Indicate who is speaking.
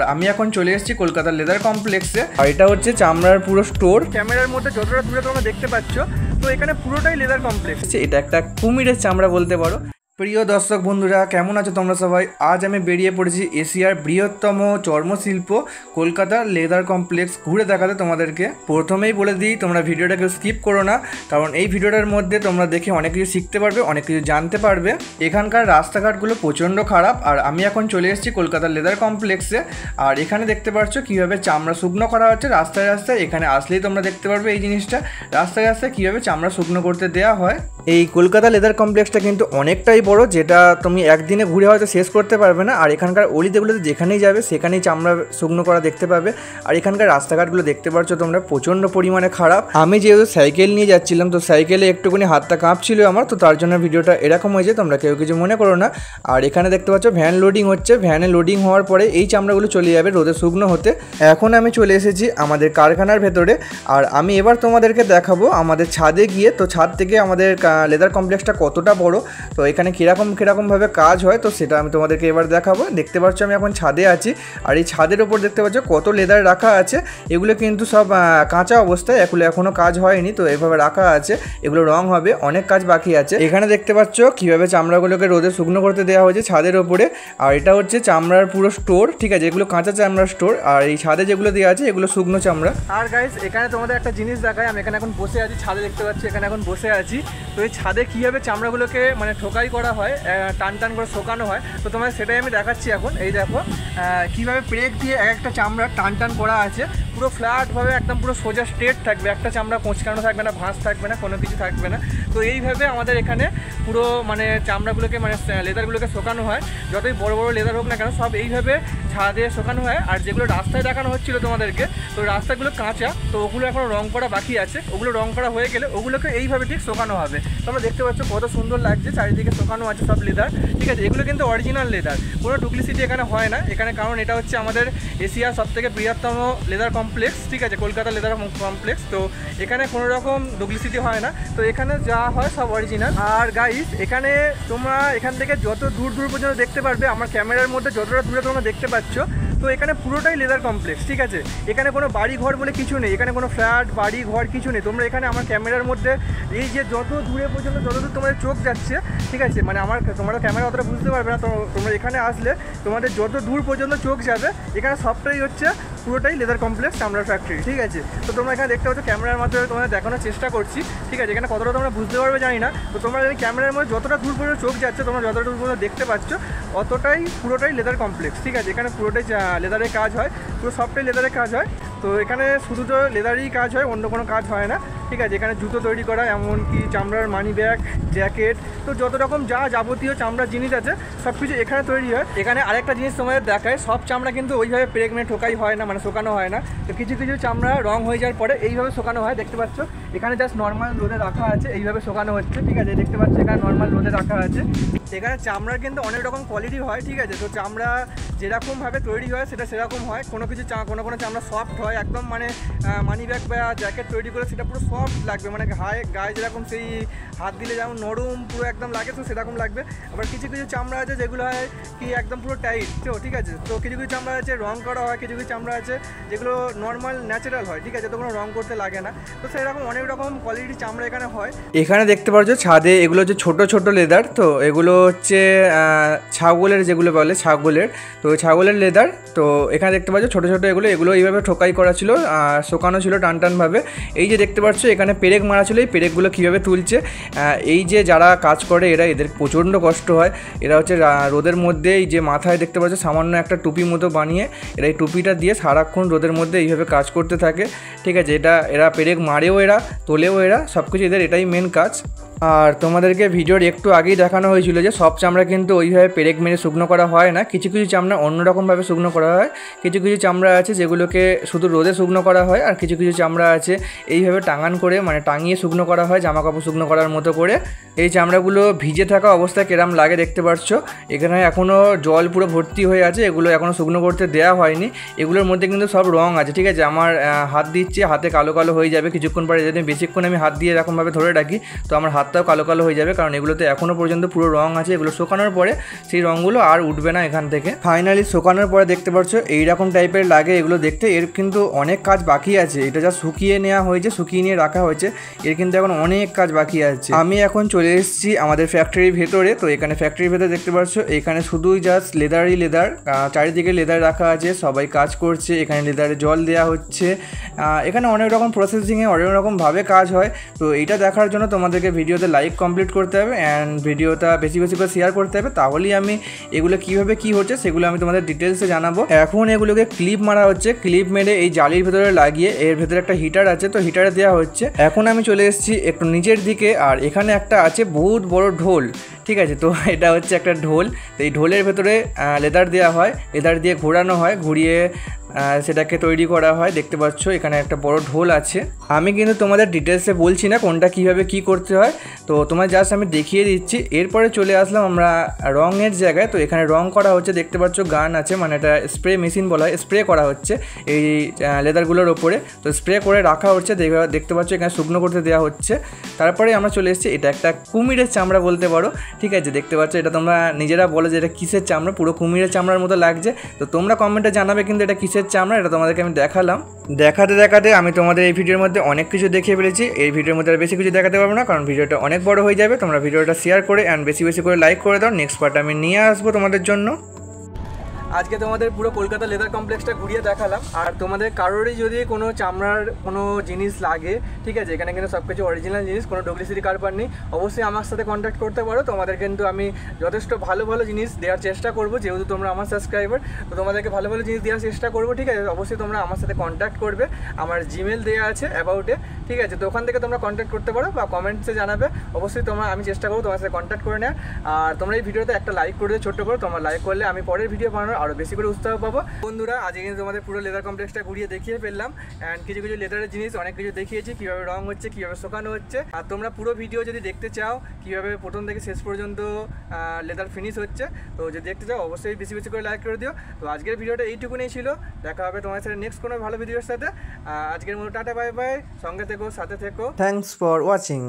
Speaker 1: আমি এখন চলে এসেছি কলকাতার লেদার কমপ্লেক্সে। আর এটা হচ্ছে চামড়ার পুরো স্টোর। ক্যামেরার মধ্যে যতটা দূরে তোমরা দেখতে পাচ্ছ, তো এখানে পুরোটাই লেদার কমপ্লেক্স। এটা একটা কুমিরের চামড়া বলতে পারো। প্রিয় দর্শক বন্ধুরা, কেমন আছো তোমরা সবাই? আজ আমি বেরিয়ে পড়েছি এশিয়ার বৃহত্তম চর্মশিল্প কলকাতার লেদার কমপ্লেক্স ঘুরে দেখাতে তোমাদেরকে। প্রথমেই বলে দিই, তোমরা ভিডিওটাকে স্কিপ করো না, কারণ এই ভিডিওটার মধ্যে তোমরা দেখে অনেক কিছু শিখতে পারবে, অনেক কিছু জানতে পারবে। এখানকার রাস্তাঘাটগুলো প্রচণ্ড খারাপ। আর আমি এখন চলে এসেছি কলকাতার লেদার কমপ্লেক্সে। আর এখানে দেখতে পাচ্ছ কীভাবে চামড়া শুকনো করা হচ্ছে রাস্তায় রাস্তায়। এখানে আসলেই তোমরা দেখতে পারবে এই জিনিসটা, রাস্তায় রাস্তায় কীভাবে চামড়া শুকনো করতে দেওয়া হয়। এই কলকাতা লেদার কমপ্লেক্সটা কিন্তু অনেকটাই বড়, যেটা তুমি একদিনে ঘুরে হয়তো শেষ করতে পারবে না। আর এখানকার অলিতেগুলোতে যেখানেই যাবে সেখানেই চামড়া শুকনো করা দেখতে পাবে। আর এখানকার রাস্তাঘাটগুলো দেখতে পাচ্ছ তোমরা, প্রচণ্ড পরিমাণে খারাপ। আমি যেহেতু সাইকেল নিয়ে যাচ্ছিলাম, তো সাইকেলে একটুখানি হাতটা কাঁপছিল আমার, তো তার জন্য ভিডিওটা এরকম হয়েছে, তোমরা কেউ কিছু মনে করো না। আর এখানে দেখতে পাচ্ছ ভ্যান লোডিং হচ্ছে। ভ্যানে লোডিং হওয়ার পরে এই চামড়াগুলো চলে যাবে রোদে শুকনো হতে। এখন আমি চলে এসেছি আমাদের কারখানার ভেতরে। আর আমি এবার তোমাদেরকে দেখাবো আমাদের ছাদে গিয়ে, তো ছাদ থেকে আমাদের লেদার কমপ্লেক্সটা কতটা বড়, তো এখানে কীরকমভাবে কাজ হয়, তো সেটা আমি তোমাদেরকে এবার দেখাবো। দেখতে পাচ্ছ আমি এখন ছাদে আছি। আর এই ছাদের ওপর দেখতে পাচ্ছ কত লেদার রাখা আছে। এগুলো কিন্তু সব কাঁচা অবস্থায়, এখনও কাজ হয়নি, তো এভাবে রাখা আছে। এগুলো রং হবে, অনেক কাজ বাকি আছে। এখানে দেখতে পাচ্ছ কীভাবে চামড়াগুলোকে রোদে শুকনো করতে দেওয়া হয়েছে ছাদের ওপরে। আর এটা হচ্ছে চামড়ার পুরো স্টোর, ঠিক আছে, এগুলো কাঁচা চামড়ার স্টোর। আর এই ছাদে যেগুলো দেওয়া আছে এগুলো শুকনো চামড়া। আর গাইস, এখানে তোমাদের একটা জিনিস দেখায়। আমি এখানে এখন বসে আছি ছাদে, দেখতে পাচ্ছি এখানে এখন বসে আছি। তো এই ছাদে কীভাবে চামড়াগুলোকে মানে ঠোকাই করা হয়, টান টান করে শোকানো হয়, তো তোমাদের সেটাই আমি দেখাচ্ছি এখন। এই দেখো কীভাবে ব্রেক দিয়ে এক একটা চামড়া টান টান করা আছে, পুরো ফ্ল্যাটভাবে একদম পুরো সোজা স্ট্রেট থাকবে, একটা চামড়া কোঁচকানো থাকবে না, ভাঁজ থাকবে না, কোনো কিছু থাকবে না। তো এইভাবে আমাদের এখানে পুরো মানে চামড়াগুলোকে মানে লেদারগুলোকে শোকানো হয়। যতই বড় বড় লেদার হোক না কেন, সব এইভাবে ছাদে শোকানো হয়। আর যেগুলো রাস্তায় দেখানো হচ্ছিলো তোমাদেরকে, তো রাস্তাগুলো কাঁচা, তো ওগুলো এখনও রং করা বাকি আছে। ওগুলো রং করা হয়ে গেলে ওগুলোকে এইভাবে ঠিক শোকানো হবে। তোমরা দেখতে পাচ্ছ কত সুন্দর লাগছে, চারিদিকে শোকানো আছে সব লেদার, ঠিক আছে। এগুলো কিন্তু অরিজিনাল লেদার, কোনো ডুপ্লিসিটি এখানে হয় না এখানে, কারণ এটা হচ্ছে আমাদের এশিয়ার সবথেকে বৃহত্তম লেদার কমপ্লেক্স, ঠিক আছে, কলকাতা লেদার কমপ্লেক্স। তো এখানে কোনো রকম ডুপ্লিসিটি হয় না, তো এখানে যা হয় সব অরিজিনাল। আর গাইস, এখানে তোমরা এখান থেকে যত দূর পর্যন্ত দেখতে পারবে, আমার ক্যামেরার মধ্যে যতটা দূরে তোমরা দেখতে পাচ্ছ, তো এখানে পুরোটাই লেদার কমপ্লেক্স, ঠিক আছে। এখানে কোনো বাড়ি ঘর বলে কিছু নেই, এখানে কোনো ফ্ল্যাট বাড়ি ঘর কিছু নেই। তোমরা এখানে আমার ক্যামেরার মধ্যে এই যে যত দূরে পর্যন্ত যতদূর তোমাদের চোখ যাচ্ছে, ঠিক আছে, মানে তোমরা ক্যামেরা অতটা বুঝতে পারবে না, তো তোমরা এখানে আসলে তোমাদের যত দূর পর্যন্ত চোখ যাবে, এখানে সবটাই হচ্ছে পুরোটাই লেদার কমপ্লেক্স চামড়ার ফ্যাক্টরি, ঠিক আছে। তো তোমরা এখানে দেখতে পাচ্ছ, ক্যামেরার মাধ্যমে তোমাদের দেখানোর চেষ্টা করছি, ঠিক আছে। এখানে কতটা তোমরা বুঝতে পারবে জানি না, তো তোমরা এই ক্যামেরার মধ্যে যতটা দূর পর্যন্ত চোখ যাচ্ছে, তোমরা যতটা দূর পর্যন্ত দেখতে পাচ্ছ, অতটাই পুরোটাই লেদার কমপ্লেক্স, ঠিক আছে। এখানে পুরোটাই লেদারের কাজ হয়, পুরো সবটাই লেদারের কাজ হয়। তো এখানে শুধু তো লেদারই কাজ হয়, অন্য কোনো কাজ হয় না, ঠিক আছে। এখানে জুতো তৈরি করা, এমনকি চামড়ার মানি ব্যাগ, জ্যাকেট, তো যত রকম যা যাবতীয় চামড়ার জিনিস আছে সব কিছু এখানে তৈরি হয়। এখানে আরেকটা জিনিস তোমাদের দেখায়, সব চামড়া কিন্তু ওইভাবে পেরেক মেরে ঠোকাই হয় না, মানে শোকানো হয় না। তো কিছু চামড়া রং হয়ে যাওয়ার পরে এইভাবে শোকানো হয়, দেখতে পাচ্ছ। এখানে জাস্ট নর্মাল রোদে রাখা আছে, এইভাবে শোকানো হচ্ছে, ঠিক আছে, দেখতে পাচ্ছ এখানে নর্মাল রোদে রাখা আছে। এখানে চামড়ার কিন্তু অনেক রকম কোয়ালিটি হয়, ঠিক আছে। তো চামড়া যেরকমভাবে তৈরি হয় সেটা সেরকম হয়। কোনো কোনো চামড়া সফট হয় একদম, মানে মানি ব্যাগ বা জ্যাকেট তৈরি করে সেটা পুরো সফট লাগবে, মানে গায়ে যেরকম সেই হাত দিলে যেমন নরম পুরো একদম লাগে, তো সেরকম লাগবে। আবার কিছু চামড়া আছে যেগুলো হয় কি একদম পুরো টাইট, তো ঠিক আছে। তো কিছু চামড়া আছে রং করা হয়, কিছু চামড়া আছে যেগুলো নর্মাল ন্যাচারাল হয়, ঠিক আছে, তো কোনো রং করতে লাগে না। তো সেরকম অনেক রকম কোয়ালিটির চামড়া এখানে হয়। এখানে দেখতে পাচ্ছ ছাদে এগুলো হচ্ছে ছোট লেদার, তো এগুলো হচ্ছে ছাগলের, যেগুলো বলে ছাগলের, তো ছাগলের লেদার। তো এখানে দেখতে পাচ্ছ ছোটো এগুলো এইভাবে ঠোকাই করা ছিল, শোকানো ছিল টানভাবে। এই যে দেখতে পাচ্ছ এখানে পেরেক মারা ছিল, এই পেরেকগুলো কীভাবে তুলছে, এই যে যারা কাজ করে এদের প্রচণ্ড কষ্ট হয়। এরা হচ্ছে রোদের মধ্যে এই যে মাথায় দেখতে পাচ্ছ সামান্য একটা টুপি মতো বানিয়ে এরা এই টুপিটা দিয়ে সারাক্ষণ রোদের মধ্যে এইভাবে কাজ করতে থাকে, ঠিক আছে। এরা পেরেক মারেও, এরা তোলেও, এরা সব কিছু এদের এটাই মেন কাজ। আর তোমাদেরকে ভিডিওর একটু আগেই দেখানো হয়েছিল যে সব চামড়া কিন্তু ওইভাবে পেরেক মেরে শুকনো করা হয় না, কিছু চামড়া অন্যরকমভাবে শুকনো করা হয়। কিছু চামড়া আছে যেগুলোকে শুধু রোদে শুকনো করা হয়, আর কিছু চামড়া আছে এইভাবে টাঙান করে, মানে টাঙিয়ে শুকনো করা হয়, জামা কাপড় শুকনো করার মতো করে। এই চামড়াগুলো ভিজে থাকা অবস্থায় কেরাম লাগে দেখতে পাচ্ছ। এখানে এখনও জল পুরো ভর্তি হয়ে আছে, এগুলো এখনও শুকনো করতে দেওয়া হয়নি। এগুলোর মধ্যে কিন্তু সব রং আছে, ঠিক আছে। আমার হাত দিচ্ছে, হাতে কালো হয়ে যাবে কিছুক্ষণ পরে, যদি বেশিক্ষণ আমি হাত দিয়ে এরকমভাবে ধরে রাখি তো আমার হাত হাতটাও কালো কালো হয়ে যাবে, কারণ এগুলোতে এখনও পর্যন্ত পুরো রং আছে। এগুলো শুকানোর পরে সেই রঙগুলো আর উঠবে না এখান থেকে। ফাইনালি শুকানোর পরে দেখতে পাচ্ছ এইরকম টাইপের লাগে এগুলো দেখতে। এর কিন্তু অনেক কাজ বাকি আছে, এটা যা শুকিয়ে নেওয়া হয়েছে, শুকিয়ে নিয়ে রাখা হয়েছে, এর কিন্তু এখন অনেক কাজ বাকি আছে। আমি এখন চলে এসেছি আমাদের ফ্যাক্টরির ভেতরে। তো এখানে ফ্যাক্টরির ভেতরে দেখতে পাচ্ছ এখানে শুধুই জাস্ট লেদারই লেদার, চারিদিকে লেদার রাখা আছে, সবাই কাজ করছে। এখানে লেদারে জল দেওয়া হচ্ছে। এখানে অনেক রকম প্রসেসিংয়ে অনেক রকমভাবে কাজ হয়। তো এইটা দেখার জন্য তোমাদেরকে ভিডিওতে লাইক কমপ্লিট করতে হবে অ্যান্ড ভিডিওটা বেশি বেশি করে শেয়ার করতে হবে, তাহলেই আমি এগুলো কীভাবে কী হচ্ছে সেগুলো আমি তোমাদের ডিটেলসে জানাবো। এখন এগুলোকে ক্লিপ মারা হচ্ছে, ক্লিপ মেরে এই জালির ভেতরে লাগিয়ে এর ভেতরে একটা হিটার আছে, তো হিটারে দেওয়া হচ্ছে। এখন আমি চলে এসেছি একটু নিচের দিকে, আর এখানে একটা আছে বহুত বড় ঢোল, ঠিক আছে। তো এটা হচ্ছে একটা ঢোল। তো এই ঢোলের ভেতরে লেদার দেওয়া হয়, লেদার দিয়ে ঘোরানো হয়, ঘুরিয়ে সেটাকে তৈরি করা হয়। দেখতে পাচ্ছ এখানে একটা বড় ঢোল আছে। আমি কিন্তু তোমাদের ডিটেলসে বলছি না কোনটা কীভাবে কী করতে হয়, তো তোমার জাস্ট আমি দেখিয়ে দিচ্ছি। এরপরে চলে আসলাম আমরা রঙের জায়গায়। তো এখানে রং করা হচ্ছে, দেখতে পাচ্ছ গান আছে, মানে এটা স্প্রে মেশিন বলা হয়, স্প্রে করা হচ্ছে এই লেদারগুলোর ওপরে। তো স্প্রে করে রাখা হচ্ছে, দেখতে পাচ্ছ এখানে শুকনো করতে দেওয়া হচ্ছে। তারপরে আমরা চলে এসেছি, এটা একটা কুমিরের চামড়া বলতে পারো, ঠিক আছে। দেখতে পাচ্ছ এটা তোমরা নিজেরা বলো যে এটা কিসের চামড়া, পুরো কুমিরের চামড়ার মতো লাগছে। তো তোমরা কমেন্টে জানাবে কিন্তু এটা কিসের চামড়া, এটা তোমাদেরকে আমি দেখালাম। দেখাতে দেখাতে আমি তোমাদের এই ভিডিওর মধ্যে অনেক কিছু দেখিয়ে ফেলেছি। এই ভিডিওর মধ্যে আর বেশি কিছু দেখাতে পারবো না, কারণ ভিডিওটা অনেক বড় হয়ে যাবে। তোমরা ভিডিওটা শেয়ার করে অ্যান্ড বেশি বেশি করে লাইক করে দাও। নেক্সট পার্ট আমি নিয়ে আসবো তোমাদের জন্য। আজকে তোমাদের পুরো কলকাতা লেদার কমপ্লেক্সটা ঘুরিয়ে দেখালাম। আর তোমাদের কারোরই যদি কোনো চামড়ার কোনো জিনিস লাগে, ঠিক আছে, এখানে কিন্তু সব কিছু অরিজিনাল জিনিস, কোনো ডুপ্লিসিটি কারবার নেই, অবশ্যই আমার সাথে কন্ট্যাক্ট করতে পারো। তোমাদের কিন্তু আমি যথেষ্ট ভালো ভালো জিনিস দেওয়ার চেষ্টা করবো, যেহেতু তোমরা আমার সাবস্ক্রাইবার। তো তোমাদেরকে ভালো ভালো জিনিস দেওয়ার চেষ্টা করবো, ঠিক আছে। অবশ্যই তোমরা আমার সাথে কন্ট্যাক্ট করবে, আমার জিমেল দেওয়া আছে অ্যাবাউটে, ঠিক আছে। তো ওখান থেকে তোমরা কন্ট্যাক্ট করতে পারো বা কমেন্টসে জানাবে। অবশ্যই আমি চেষ্টা করবো তোমার সাথে কন্ট্যাক্ট করে নেওয়ার। আর তোমরা এই ভিডিওতে একটা লাইক করে দিও, ছোট্ট করে। তোমরা লাইক করলে আমি পরের ভিডিও বানানোর আরও বেশি করে উৎসাহ পাবো। বন্ধুরা, আজকে কিন্তু তোমাদের পুরো লেদার কমপ্লেক্সটা ঘুরিয়ে দেখিয়ে ফেললাম অ্যান্ড কিছু কিছু লেদারের জিনিস অনেক কিছু দেখিয়েছি, কীভাবে রং হচ্ছে, কীভাবে শুকানো হচ্ছে। আর তোমরা পুরো ভিডিও যদি দেখতে চাও কীভাবে প্রথম থেকে শেষ পর্যন্ত লেদার ফিনিশ হচ্ছে, তো যদি দেখতে চাও অবশ্যই বেশি বেশি করে লাইক করে দিও। তো আজকের ভিডিওটা এইটুকুনি ছিল, দেখা হবে তোমার সাথে নেক্সট কোনো ভালো ভিডিওর সাথে। আজকের মতো টাটা, বাই বাই, সঙ্গে থেকো, সাথে থেকো। Thanks for watching.